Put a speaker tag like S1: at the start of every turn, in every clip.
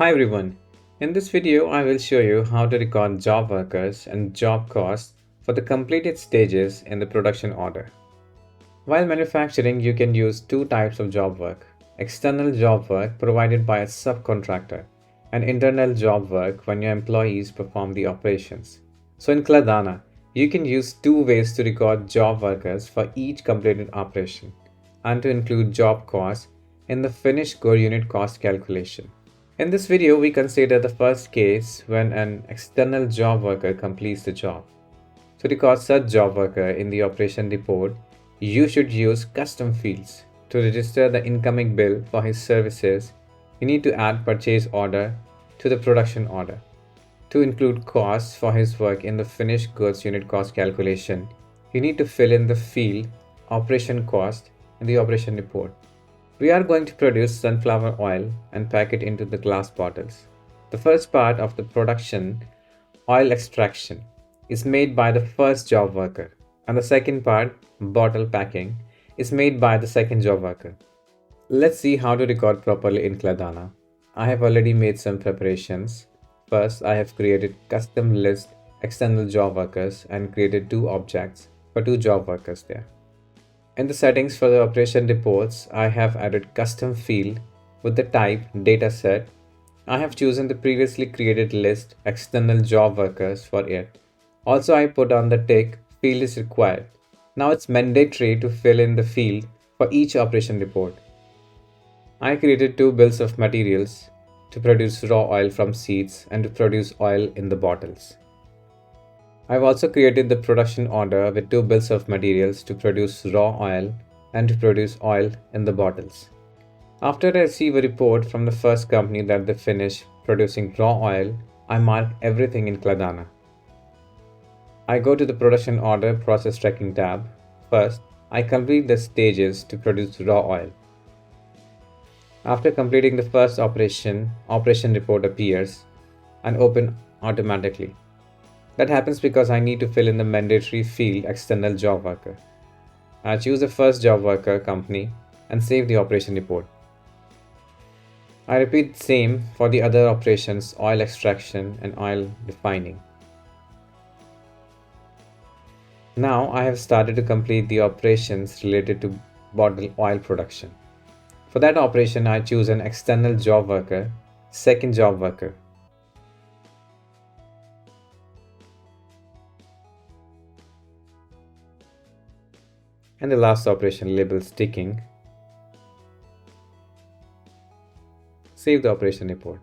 S1: Hi everyone. In this video, I will show you how to record job workers and job costs for the completed stages in the production order. While manufacturing, you can use two types of job work: external job work provided by a subcontractor and internal job work when your employees perform the operations. So in Kladana, you can use two ways to record job workers for each completed operation and to include job costs in the finished good unit cost calculation. In this video, we consider the first case when an external job worker completes the job. To record such job worker in the operation report, you should use custom fields. To register the incoming bill for his services, you need to add purchase order to the production order. To include costs for his work in the finished goods unit cost calculation, you need to fill in the field operation cost in the operation report. We are going to produce sunflower oil and pack it into the glass bottles. The first part of the production, oil extraction, is made by the first job worker, and the second part, bottle packing, is made by the second job worker. Let's see how to record properly in Kladana. I have already made some preparations. First, I have created custom list external job workers and created two objects for two job workers there. In the settings for the operation reports, I have added custom field with the type dataset. I have chosen the previously created list external job workers for it. Also, I put on the tick field is required. Now it's mandatory to fill in the field for each operation report. I created two bills of materials to produce raw oil from seeds and to produce oil in the bottles. I've also created the production order with two bills of materials to produce raw oil and to produce oil in the bottles. After I receive a report from the first company that they finish producing raw oil, I mark everything in Kladana. I go to the production order process tracking tab. First, I complete the stages to produce raw oil. After completing the first operation report appears and open automatically. That happens because I need to fill in the mandatory field external job worker. I choose the first job worker company and save the operation report. I repeat the same for the other operations, oil extraction and oil refining. Now I have started to complete the operations related to bottle oil production. For that operation, I choose an external job worker, second job worker. And the last operation, label sticking. Save the operation report.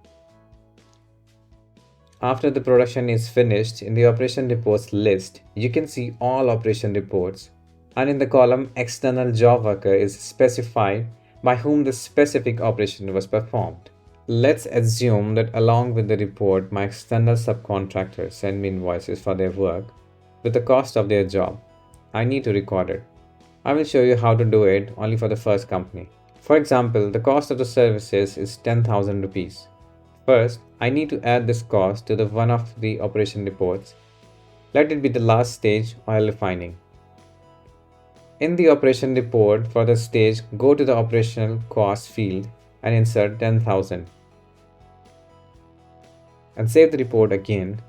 S1: After the production is finished, in the operation reports list, you can see all operation reports, and in the column external job worker is specified by whom the specific operation was performed. Let's assume that along with the report, my external subcontractors send me invoices for their work with the cost of their job. I need to record it. I will show you how to do it only for the first company. For example, the cost of the services is 10,000 rupees. First, I need to add this cost to the one of the operation reports. Let it be the last stage, oil refining. In the operation report for the stage, go to the operational cost field and insert 10,000. And save the report again.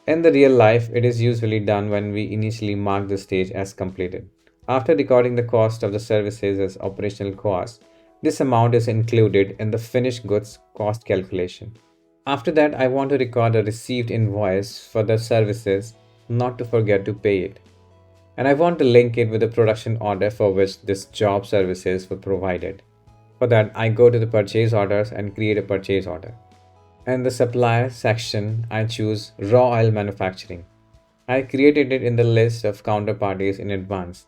S1: In the real life, it is usually done when we initially mark the stage as completed. After recording the cost of the services as operational cost, this amount is included in the finished goods cost calculation. After that, I want to record a received invoice for the services, not to forget to pay it. And I want to link it with the production order for which this job services were provided. For that, I go to the purchase orders and create a purchase order. In the supplier section, I choose raw oil manufacturing. I created it in the list of counterparties in advance.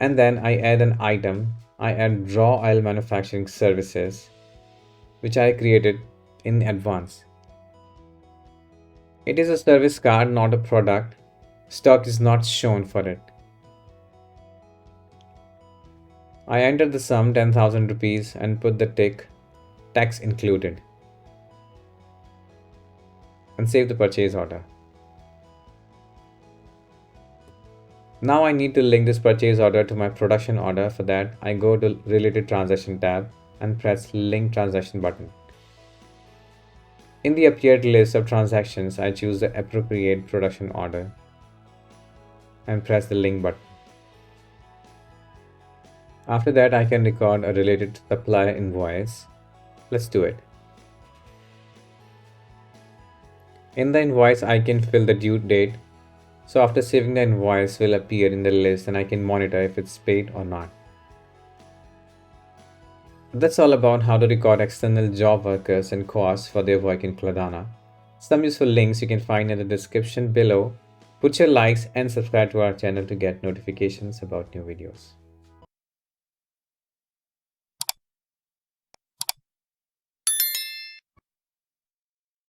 S1: And then I add an item. I add raw oil manufacturing services, which I created in advance. It is a service card, not a product. Stock is not shown for it. I enter the sum 10,000 rupees and put the tick tax included. And save the purchase order. Now I need to link this purchase order to my production order. For that, I go to Related Transaction tab and press Link Transaction button. In the appeared list of transactions, I choose the appropriate production order and press the link button. After that, I can record a related supplier invoice. Let's do it. In the invoice, I can fill the due date. So after saving, the invoice will appear in the list and I can monitor if it's paid or not. That's all about how to record external job workers and costs for their work in Kladana. Some useful links you can find in the description below. Put your likes and subscribe to our channel to get notifications about new videos.